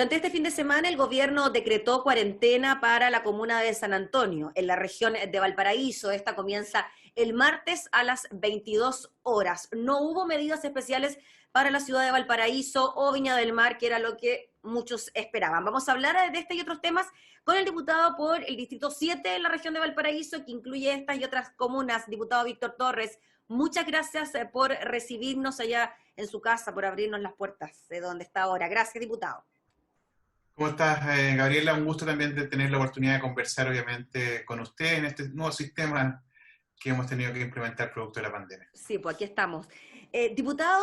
Durante este fin de semana el gobierno decretó cuarentena para la comuna de San Antonio, en la región de Valparaíso. Esta comienza el martes a las 22 horas. No hubo medidas especiales para la ciudad de Valparaíso o Viña del Mar, que era lo que muchos esperaban. Vamos a hablar de este y otros temas con el diputado por el Distrito 7 de la región de Valparaíso, que incluye estas y otras comunas, diputado Víctor Torres. Muchas gracias por recibirnos allá en su casa, por abrirnos las puertas de donde está ahora. Gracias, diputado. ¿Cómo estás, Gabriela? Un gusto también de tener la oportunidad de conversar, obviamente, con usted en este nuevo sistema que hemos tenido que implementar producto de la pandemia. Sí, pues aquí estamos. Diputado,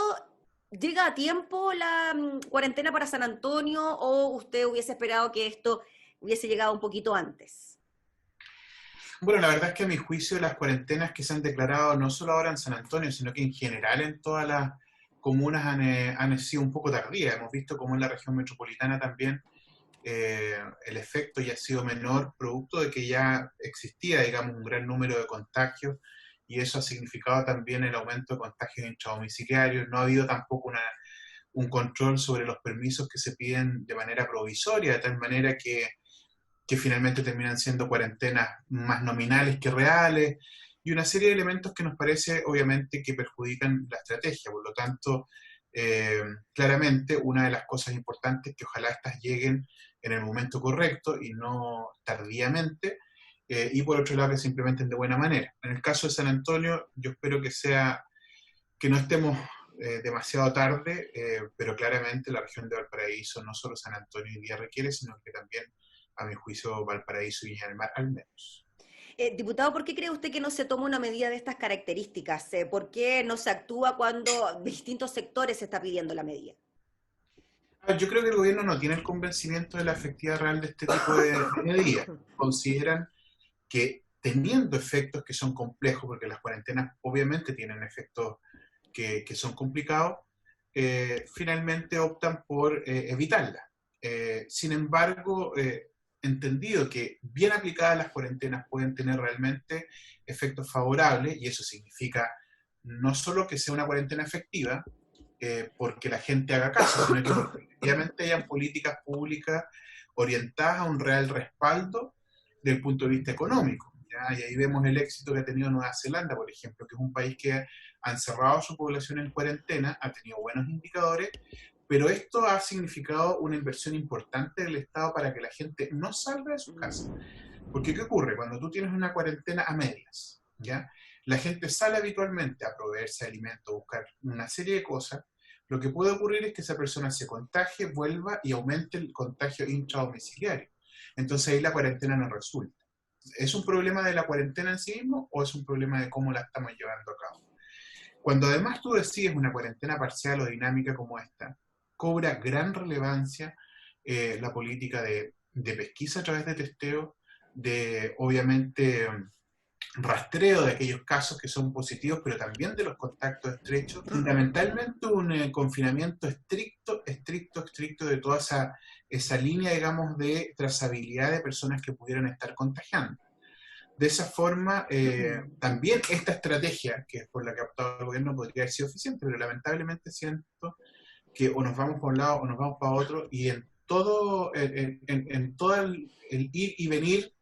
¿llega a tiempo la cuarentena para San Antonio o usted hubiese esperado que esto hubiese llegado un poquito antes? Bueno, la verdad es que a mi juicio las cuarentenas que se han declarado no solo ahora en San Antonio, sino que en general en todas las comunas han sido un poco tardías. Hemos visto cómo en la región metropolitana también el efecto ya ha sido menor, producto de que ya existía, digamos, un gran número de contagios y eso ha significado también el aumento de contagios intradomiciliarios. No ha habido tampoco un control sobre los permisos que se piden de manera provisoria, de tal manera que finalmente terminan siendo cuarentenas más nominales que reales, y una serie de elementos que nos parece obviamente que perjudican la estrategia. Por lo tanto, claramente una de las cosas importantes es que ojalá estas lleguen en el momento correcto y no tardíamente, y por otro lado que se implementen de buena manera. En el caso de San Antonio, yo espero que no estemos demasiado tarde, pero claramente la región de Valparaíso, no solo San Antonio hoy día requiere, sino que también, a mi juicio, Valparaíso y Viña del Mar al menos. Diputado, ¿por qué cree usted que no se toma una medida de estas características? ¿Por qué no se actúa cuando distintos sectores se está pidiendo la medida? Yo creo que el gobierno no tiene el convencimiento de la efectividad real de este tipo de medidas. Consideran que teniendo efectos que son complejos, porque las cuarentenas obviamente tienen efectos que son complicados, finalmente optan por evitarlas. Sin embargo, entendido que bien aplicadas las cuarentenas pueden tener realmente efectos favorables, y eso significa no solo que sea una cuarentena efectiva, porque la gente haga caso, sino que porque efectivamente hayan políticas públicas orientadas a un real respaldo desde el punto de vista económico. ¿Ya? Y ahí vemos el éxito que ha tenido Nueva Zelanda, por ejemplo, que es un país que ha encerrado a su población en cuarentena, ha tenido buenos indicadores, pero esto ha significado una inversión importante del Estado para que la gente no salga de su casa. Porque ¿qué ocurre? Cuando tú tienes una cuarentena a medias, ¿ya? La gente sale habitualmente a proveerse de alimentos, a buscar una serie de cosas. Lo que puede ocurrir es que esa persona se contagie, vuelva y aumente el contagio intradomiciliario. Entonces ahí la cuarentena no resulta. ¿Es un problema de la cuarentena en sí mismo o es un problema de cómo la estamos llevando a cabo? Cuando además tú decides una cuarentena parcial o dinámica como esta, cobra gran relevancia la política de pesquisa a través de testeo, de obviamente rastreo de aquellos casos que son positivos, pero también de los contactos estrechos, fundamentalmente un confinamiento estricto de toda esa línea, digamos, de trazabilidad de personas que pudieran estar contagiando. De esa forma, también esta estrategia, que es por la que ha optado el gobierno, podría haber sido eficiente, pero lamentablemente siento que o nos vamos por un lado o nos vamos para otro, y en todo el ir y venir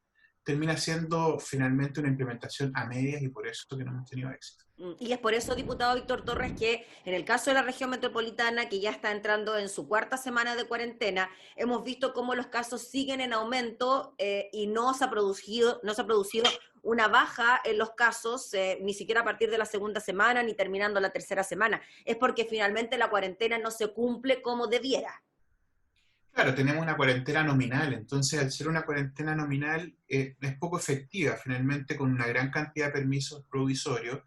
termina siendo finalmente una implementación a medias, y por eso que no hemos tenido éxito. Y es por eso, diputado Víctor Torres, que en el caso de la región metropolitana, que ya está entrando en su cuarta semana de cuarentena, hemos visto cómo los casos siguen en aumento y no se ha producido una baja en los casos, ni siquiera a partir de la segunda semana, ni terminando la tercera semana. Es porque finalmente la cuarentena no se cumple como debiera. Claro, tenemos una cuarentena nominal, entonces al ser una cuarentena nominal es poco efectiva, finalmente con una gran cantidad de permisos provisorios,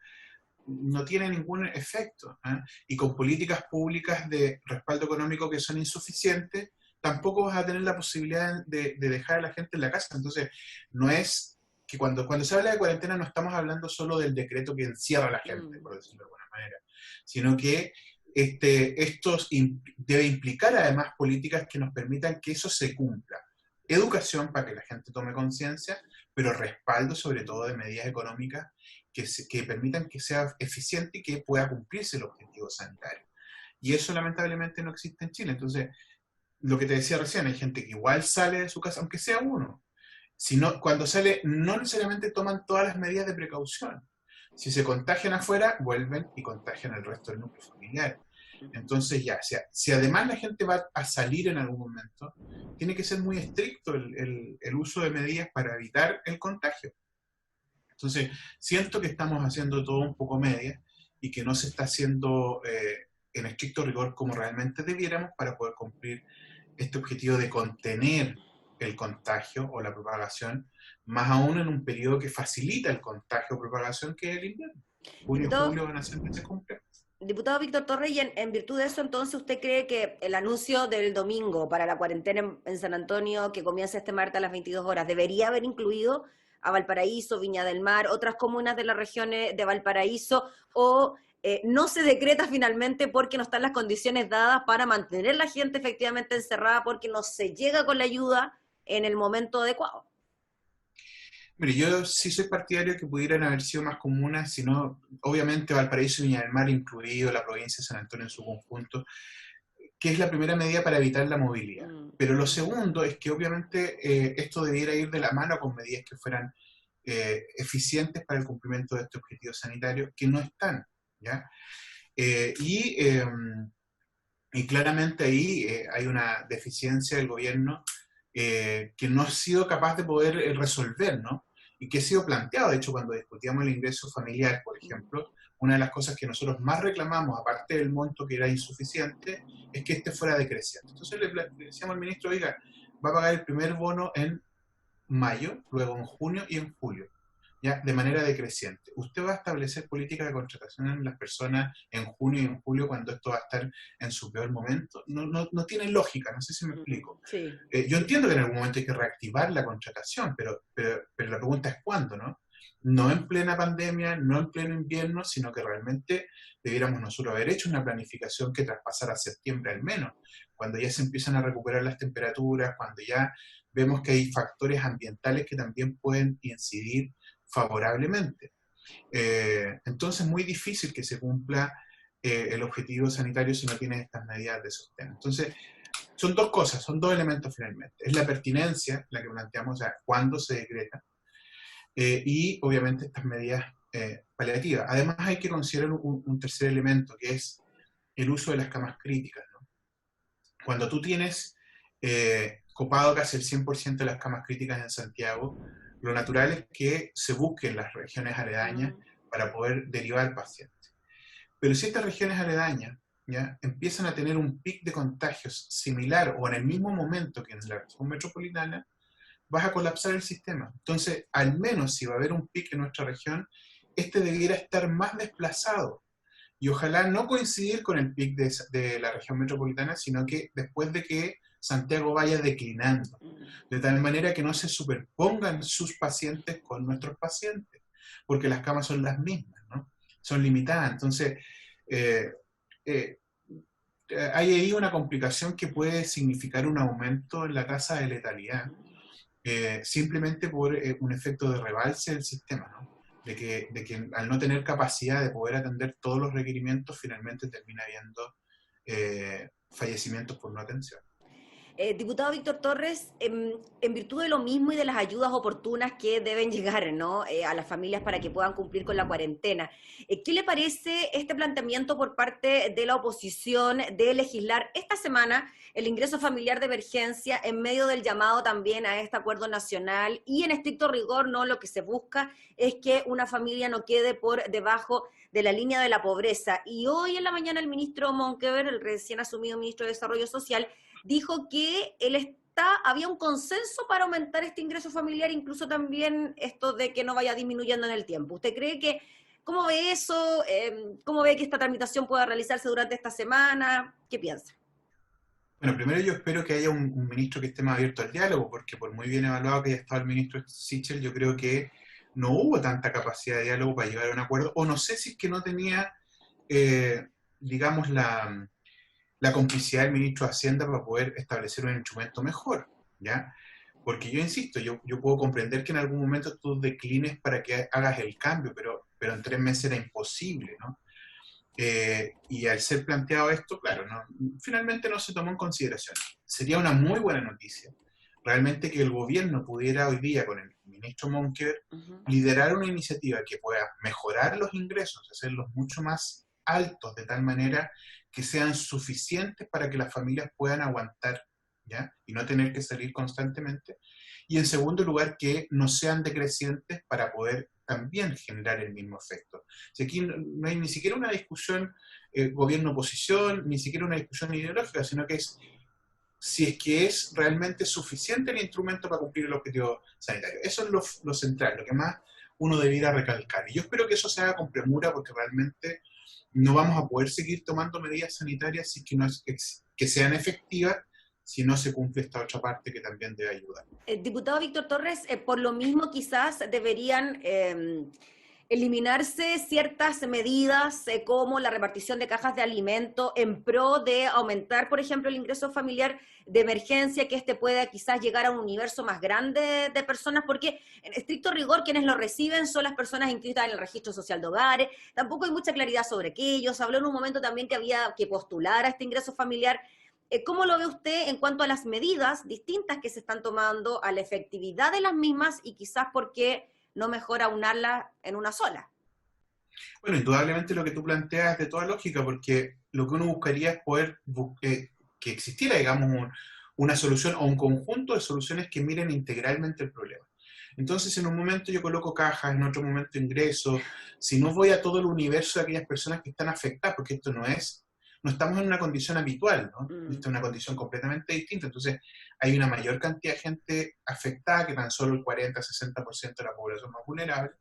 no tiene ningún efecto, ¿eh? Y con políticas públicas de respaldo económico que son insuficientes, tampoco vas a tener la posibilidad de dejar a la gente en la casa. Entonces, no es que cuando se habla de cuarentena no estamos hablando solo del decreto que encierra a la gente, por decirlo de alguna manera, sino que esto debe implicar además políticas que nos permitan que eso se cumpla. Educación para que la gente tome conciencia, pero respaldo sobre todo de medidas económicas que permitan que sea eficiente y que pueda cumplirse el objetivo sanitario. Y eso lamentablemente no existe en Chile. Entonces, lo que te decía recién, hay gente que igual sale de su casa, aunque sea uno. Si no, cuando sale, no necesariamente toman todas las medidas de precaución. Si se contagian afuera, vuelven y contagian al resto del núcleo familiar. Entonces ya, si además la gente va a salir en algún momento, tiene que ser muy estricto el uso de medidas para evitar el contagio. Entonces, siento que estamos haciendo todo un poco media y que no se está haciendo en estricto rigor como realmente debiéramos para poder cumplir este objetivo de contener el contagio o la propagación, más aún en un periodo que facilita el contagio o propagación que es el invierno. Junio y Diputado, julio van a ser meses complejos. Diputado Víctor Torres, y en virtud de eso, entonces, ¿usted cree que el anuncio del domingo para la cuarentena en San Antonio, que comienza este martes a las 22 horas, debería haber incluido a Valparaíso, Viña del Mar, otras comunas de las regiones de Valparaíso, o no se decreta finalmente porque no están las condiciones dadas para mantener la gente efectivamente encerrada, porque no se llega con la ayuda en el momento adecuado? Mire, yo sí soy partidario que pudieran haber sido más comunas, sino, obviamente, Valparaíso y Viña del Mar, incluido la provincia de San Antonio en su conjunto, que es la primera medida para evitar la movilidad. Pero lo segundo es que, obviamente, esto debiera ir de la mano con medidas que fueran eficientes para el cumplimiento de este objetivo sanitario, que no están, ¿ya? Eh, y, eh, y claramente ahí hay una deficiencia del gobierno que no ha sido capaz de poder resolver, ¿no? Y que ha sido planteado, de hecho, cuando discutíamos el ingreso familiar, por ejemplo, una de las cosas que nosotros más reclamamos, aparte del monto que era insuficiente, es que este fuera decreciente. Entonces le decíamos al ministro, oiga, va a pagar el primer bono en mayo, luego en junio y en julio, ¿ya? De manera decreciente. Usted va a establecer políticas de contratación en las personas en junio y en julio cuando esto va a estar en su peor momento. No tiene lógica, no sé si me explico. Sí. Yo entiendo que en algún momento hay que reactivar la contratación, pero la pregunta es cuándo, ¿no? No en plena pandemia, no en pleno invierno, sino que realmente debiéramos nosotros haber hecho una planificación que traspasara septiembre al menos, cuando ya se empiezan a recuperar las temperaturas, cuando ya vemos que hay factores ambientales que también pueden incidir favorablemente. Entonces es muy difícil que se cumpla el objetivo sanitario si no tienes estas medidas de sostén. Entonces, son dos cosas, son dos elementos finalmente. Es la pertinencia, la que planteamos, o sea, cuándo se decreta, y obviamente estas medidas paliativas. Además hay que considerar un tercer elemento, que es el uso de las camas críticas, ¿no? Cuando tú tienes copado casi el 100% de las camas críticas en Santiago, lo natural es que se busquen las regiones aledañas para poder derivar pacientes. Pero si estas regiones aledañas ¿ya? Empiezan a tener un pic de contagios similar o en el mismo momento que en la región metropolitana, vas a colapsar el sistema. Entonces, al menos si va a haber un pic en nuestra región, este debiera estar más desplazado. Y ojalá no coincidir con el pic de la región metropolitana, sino que después de que Santiago vaya declinando, de tal manera que no se superpongan sus pacientes con nuestros pacientes, porque las camas son las mismas, ¿no? Son limitadas. Entonces, eh, hay ahí una complicación que puede significar un aumento en la tasa de letalidad, simplemente por un efecto de rebalse del sistema, ¿no? De que al no tener capacidad de poder atender todos los requerimientos, finalmente termina habiendo fallecimientos por no atención. Diputado Víctor Torres, en virtud de lo mismo y de las ayudas oportunas que deben llegar, ¿no? A las familias para que puedan cumplir con la cuarentena, ¿qué le parece este planteamiento por parte de la oposición de legislar esta semana el ingreso familiar de emergencia en medio del llamado también a este acuerdo nacional? Y en estricto rigor, ¿no? Lo que se busca es que una familia no quede por debajo de la línea de la pobreza. Y hoy en la mañana el ministro Monkever, el recién asumido ministro de Desarrollo Social, dijo que había un consenso para aumentar este ingreso familiar, incluso también esto de que no vaya disminuyendo en el tiempo. ¿Usted cree que, cómo ve eso? ¿Cómo ve que esta tramitación pueda realizarse durante esta semana? ¿Qué piensa? Bueno, primero yo espero que haya un ministro que esté más abierto al diálogo, porque por muy bien evaluado que haya estado el ministro Sichel, yo creo que no hubo tanta capacidad de diálogo para llegar a un acuerdo, o no sé si es que no tenía, digamos, la complicidad del ministro de Hacienda para poder establecer un instrumento mejor, ¿ya? Porque yo insisto, yo puedo comprender que en algún momento tú declines para que hagas el cambio, pero en 3 meses era imposible, ¿no? y al ser planteado esto, claro, finalmente no se tomó en consideración. Sería una muy buena noticia realmente que el gobierno pudiera hoy día, con el ministro Monker, liderar una iniciativa que pueda mejorar los ingresos, hacerlos mucho más altos, de tal manera que sean suficientes para que las familias puedan aguantar, ¿ya? Y no tener que salir constantemente. Y en segundo lugar, que no sean decrecientes para poder también generar el mismo efecto. Si aquí no hay ni siquiera una discusión gobierno-oposición, ni siquiera una discusión ideológica, sino que es si es que es realmente suficiente el instrumento para cumplir el objetivo sanitario. Eso es lo central, lo que más uno debiera recalcar. Y yo espero que eso se haga con premura, porque realmente no vamos a poder seguir tomando medidas sanitarias si que, no es, que sean efectivas si no se cumple esta otra parte que también debe ayudar. Diputado Víctor Torres, por lo mismo quizás deberían eliminarse ciertas medidas como la repartición de cajas de alimento en pro de aumentar, por ejemplo, el ingreso familiar de emergencia, que este pueda quizás llegar a un universo más grande de personas, porque en estricto rigor quienes lo reciben son las personas inscritas en el registro social de hogares, tampoco hay mucha claridad sobre aquello, se habló en un momento también que había que postular a este ingreso familiar. ¿Cómo lo ve usted en cuanto a las medidas distintas que se están tomando, a la efectividad de las mismas y quizás por qué no mejora unarlas en una sola? Bueno, indudablemente lo que tú planteas es de toda lógica, porque lo que uno buscaría es poder que existiera, digamos, una solución o un conjunto de soluciones que miren integralmente el problema. Entonces, en un momento yo coloco cajas, en otro momento ingreso, si no voy a todo el universo de aquellas personas que están afectadas, porque esto no estamos en una condición habitual, ¿no? Esta es una condición completamente distinta. Entonces, hay una mayor cantidad de gente afectada que tan solo el 40-60% de la población más vulnerable.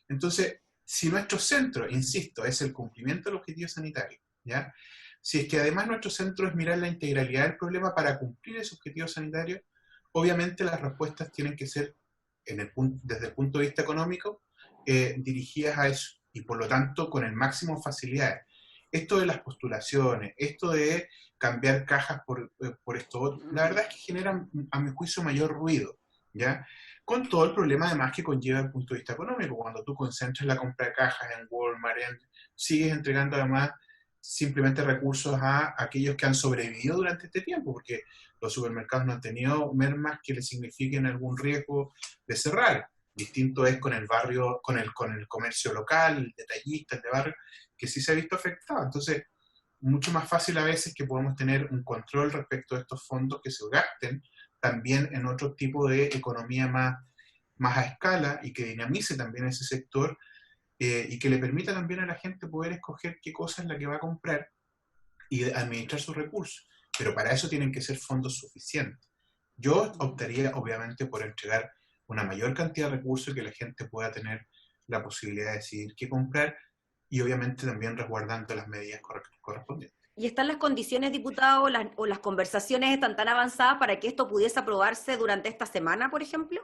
Entonces, si nuestro centro, insisto, es el cumplimiento del objetivo sanitario, ¿ya? Si es que además nuestro centro es mirar la integralidad del problema para cumplir ese objetivo sanitario, obviamente las respuestas tienen que ser, desde el punto de vista económico, dirigidas a eso, y por lo tanto con el máximo facilidades. Esto de las postulaciones, esto de cambiar cajas por esto, la verdad es que generan, a mi juicio, mayor ruido, ¿ya? Con todo el problema además que conlleva desde el punto de vista económico. Cuando tú concentras la compra de cajas en Walmart, sigues entregando además simplemente recursos a aquellos que han sobrevivido durante este tiempo, porque los supermercados no han tenido mermas que les signifiquen algún riesgo de cerrar. Distinto es con el barrio, con el comercio local, el detallista, el de barrio, que sí se ha visto afectado. Entonces, mucho más fácil a veces que podemos tener un control respecto a estos fondos que se gasten también en otro tipo de economía más a escala y que dinamice también ese sector y que le permita también a la gente poder escoger qué cosa es la que va a comprar y administrar sus recursos. Pero para eso tienen que ser fondos suficientes. Yo optaría, obviamente, por entregar una mayor cantidad de recursos y que la gente pueda tener la posibilidad de decidir qué comprar y obviamente también resguardando las medidas correspondientes. ¿Y están las condiciones, diputado, o las conversaciones están tan avanzadas para que esto pudiese aprobarse durante esta semana, por ejemplo?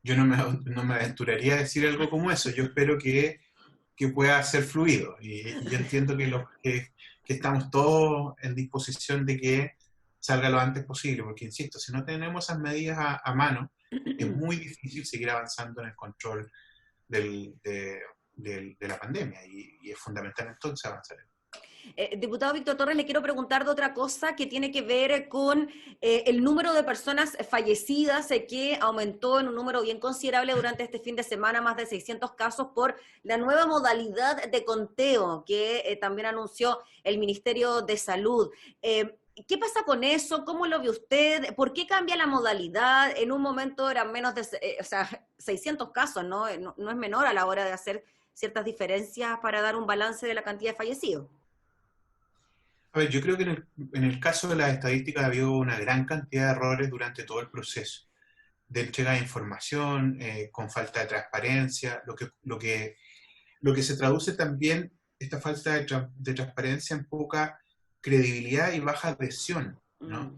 Yo no me aventuraría a decir algo como eso. Yo espero que pueda ser fluido. Y yo entiendo que estamos todos en disposición de que salga lo antes posible, porque insisto, si no tenemos esas medidas a mano, es muy difícil seguir avanzando en el control de la pandemia y es fundamental entonces avanzar. Diputado Víctor Torres, le quiero preguntar de otra cosa que tiene que ver con el número de personas fallecidas que aumentó en un número bien considerable durante este fin de semana, más de 600 casos por la nueva modalidad de conteo que también anunció el Ministerio de Salud. ¿Qué pasa con eso? ¿Cómo lo ve usted? ¿Por qué cambia la modalidad? En un momento eran menos de, 600 casos, ¿no? No es menor a la hora de hacer ciertas diferencias para dar un balance de la cantidad de fallecidos. A ver, yo creo que en el caso de las estadísticas ha habido una gran cantidad de errores durante todo el proceso de entrega de información, con falta de transparencia, lo que se traduce también, esta falta de transparencia en poca credibilidad y baja adhesión, ¿no?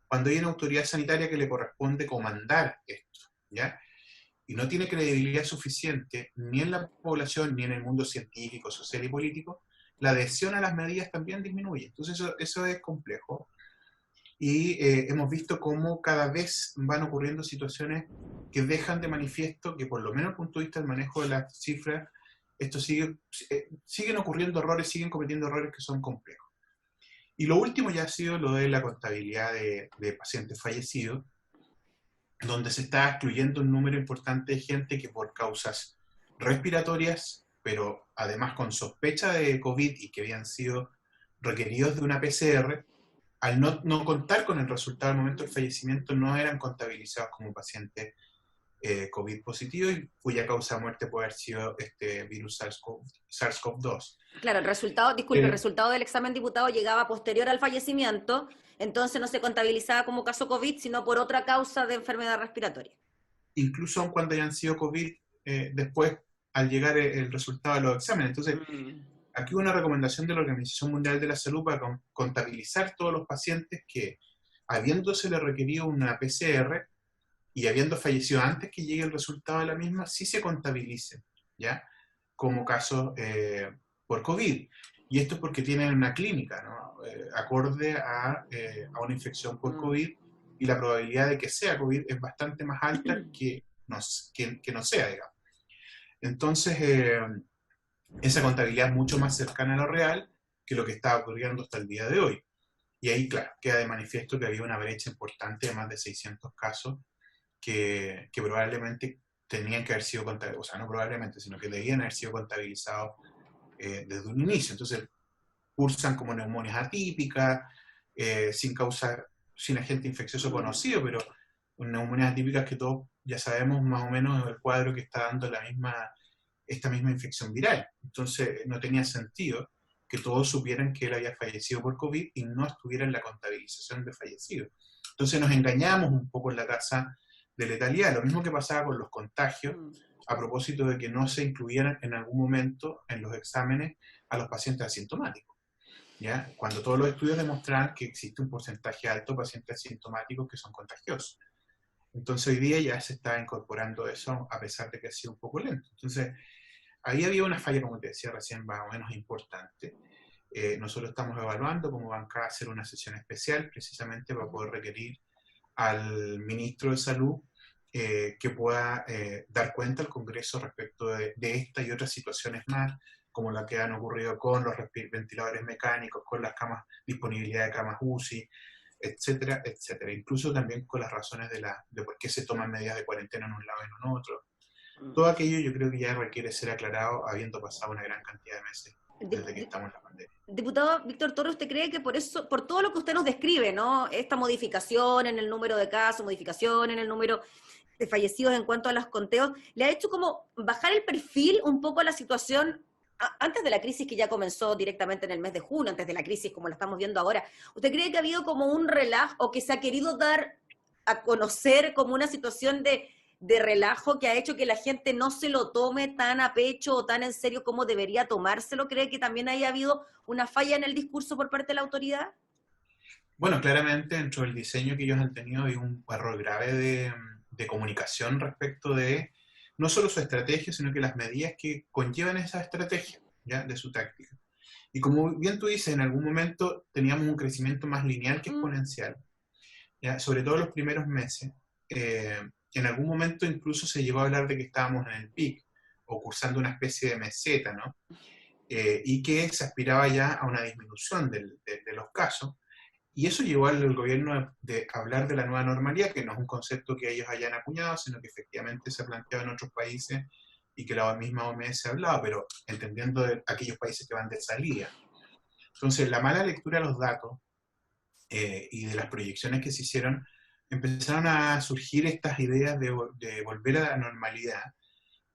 Cuando hay una autoridad sanitaria que le corresponde comandar esto, ¿ya? Y no tiene credibilidad suficiente ni en la población ni en el mundo científico, social y político, la adhesión a las medidas también disminuye. Entonces eso es complejo. Y hemos visto cómo cada vez van ocurriendo situaciones que dejan de manifiesto que por lo menos desde el punto de vista del manejo de las cifras esto siguen ocurriendo errores, siguen cometiendo errores que son complejos. Y lo último ya ha sido lo de la contabilidad de pacientes fallecidos, donde se está excluyendo un número importante de gente que por causas respiratorias, pero además con sospecha de COVID y que habían sido requeridos de una PCR, al no contar con el resultado al momento del fallecimiento, no eran contabilizados como pacientes COVID positivo y cuya causa de muerte puede haber sido este virus SARS-CoV-2. Claro, el resultado, disculpe, el resultado del examen diputado llegaba posterior al fallecimiento, entonces no se contabilizaba como caso COVID, sino por otra causa de enfermedad respiratoria. Incluso aun cuando hayan sido COVID, después, al llegar el resultado de los exámenes. Entonces, aquí una recomendación de la Organización Mundial de la Salud para contabilizar todos los pacientes que, habiéndosele requerido una PCR y habiendo fallecido antes que llegue el resultado de la misma, sí se contabilicen, ¿ya? Como casos por COVID. Y esto es porque tienen una clínica, ¿no? Acorde a una infección por COVID, y la probabilidad de que sea COVID es bastante más alta que no sea, digamos. Entonces, esa contabilidad es mucho más cercana a lo real que lo que está ocurriendo hasta el día de hoy. Y ahí, claro, queda de manifiesto que había una brecha importante de más de 600 casos que probablemente tenían que haber sido contabilizados, o sea, no probablemente, sino que debían haber sido contabilizados desde un inicio. Entonces, cursan como neumonias atípicas, sin agente infeccioso conocido, pero neumonías atípicas que todos ya sabemos más o menos el cuadro que está dando esta misma infección viral. Entonces, no tenía sentido que todos supieran que él había fallecido por COVID y no estuviera en la contabilización de fallecidos. Entonces, nos engañamos un poco en la tasa de letalidad. Lo mismo que pasaba con los contagios, a propósito de que no se incluyeran en algún momento en los exámenes a los pacientes asintomáticos, ¿ya? Cuando todos los estudios demostraban que existe un porcentaje alto de pacientes asintomáticos que son contagiosos. Entonces hoy día ya se está incorporando eso, a pesar de que ha sido un poco lento. Entonces, ahí había una falla, como te decía recién, más o menos importante. Nosotros estamos evaluando como bancada hacer una sesión especial, precisamente para poder requerir al ministro de Salud que pueda dar cuenta al Congreso respecto de esta y otras situaciones más, como la que han ocurrido con los ventiladores mecánicos, con las camas, disponibilidad de camas UCI, etcétera, etcétera. Incluso también con las razones de por qué se toman medidas de cuarentena en un lado y en un otro. Todo aquello yo creo que ya requiere ser aclarado, habiendo pasado una gran cantidad de meses desde que estamos en la pandemia. Diputado Víctor Torres, ¿usted cree que por eso, por todo lo que usted nos describe, ¿no? Esta modificación en el número de casos, modificación en el número de fallecidos en cuanto a los conteos, le ha hecho como bajar el perfil un poco a la situación antes de la crisis que ya comenzó directamente en el mes de junio, antes de la crisis como la estamos viendo ahora? ¿Usted cree que ha habido como un relajo o que se ha querido dar a conocer como una situación de relajo que ha hecho que la gente no se lo tome tan a pecho o tan en serio como debería tomárselo? ¿Cree que también haya habido una falla en el discurso por parte de la autoridad? Bueno, claramente dentro del diseño que ellos han tenido hay un error grave de comunicación respecto de no solo su estrategia, sino que las medidas que conllevan esa estrategia, ¿ya? De su táctica. Y como bien tú dices, en algún momento teníamos un crecimiento más lineal que exponencial, ¿ya? Sobre todo en los primeros meses. En algún momento incluso se llegó a hablar de que estábamos en el pic, o cursando una especie de meseta, ¿no? Y que se aspiraba ya a una disminución de los casos. Y eso llevó al gobierno de hablar de la nueva normalidad, que no es un concepto que ellos hayan acuñado, sino que efectivamente se ha planteado en otros países y que la misma OMS ha hablado, pero entendiendo de aquellos países que van de salida. Entonces, la mala lectura de los datos y de las proyecciones que se hicieron, empezaron a surgir estas ideas de volver a la normalidad,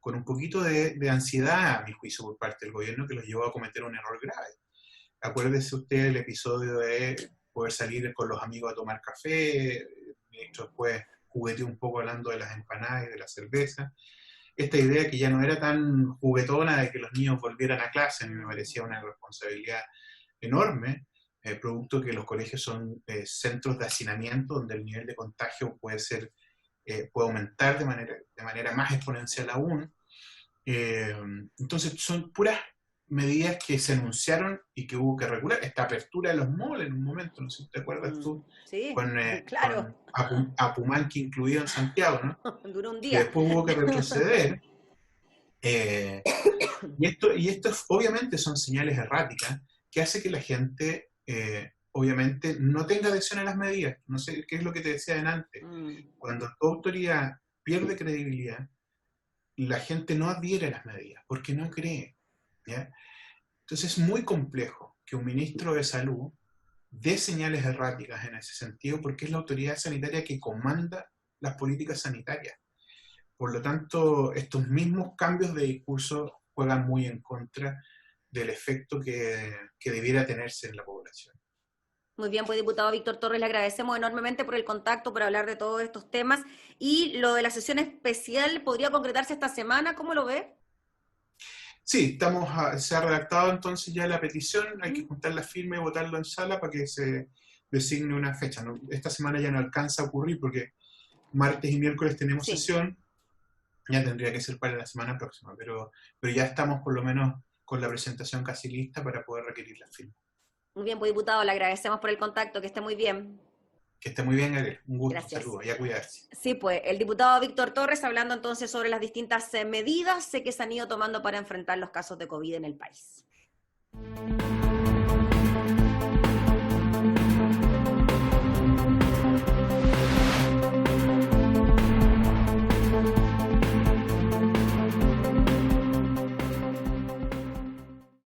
con un poquito de ansiedad, a mi juicio, por parte del gobierno, que los llevó a cometer un error grave. Acuérdese usted el episodio de poder salir con los amigos a tomar café, el ministro después jugueteó un poco hablando de las empanadas y de la cerveza. Esta idea que ya no era tan juguetona de que los niños volvieran a clase, a mí me parecía una responsabilidad enorme, producto que los colegios son centros de hacinamiento donde el nivel de contagio puede aumentar de manera más exponencial aún. Entonces son puras medidas que se anunciaron y que hubo que regular. Esta apertura de los malls en un momento, no sé si te acuerdas tú, sí, con Apumanqui incluido en Santiago, ¿no? Duró un Que día. después hubo que retroceder Eh, y esto obviamente son señales erráticas que hace que la gente, obviamente, no tenga adhesión a las medidas. No sé qué es lo que te decía antes. Cuando tu autoridad pierde credibilidad, la gente no adhiere a las medidas porque no cree. ¿Ya? Entonces es muy complejo que un ministro de salud dé señales erráticas en ese sentido porque es la autoridad sanitaria que comanda las políticas sanitarias. Por lo tanto, estos mismos cambios de discurso juegan muy en contra del efecto que debiera tenerse en la población. Muy bien, pues diputado Víctor Torres, le agradecemos enormemente por el contacto, por hablar de todos estos temas. Y lo de la sesión especial podría concretarse esta semana, ¿cómo lo ve? Sí, se ha redactado entonces ya la petición, hay que juntar la firma y votarlo en sala para que se designe una fecha. ¿No? Esta semana ya no alcanza a ocurrir porque martes y miércoles tenemos Sí. sesión, ya tendría que ser para la semana próxima, pero ya estamos por lo menos con la presentación casi lista para poder requerir la firma. Muy bien, pues diputado, le agradecemos por el contacto, que esté muy bien. Que esté muy bien, Gabriel. Un gusto, Gracias. saludos y a cuidarse. Sí, pues el diputado Víctor Torres hablando entonces sobre las distintas medidas que se han ido tomando para enfrentar los casos de COVID en el país.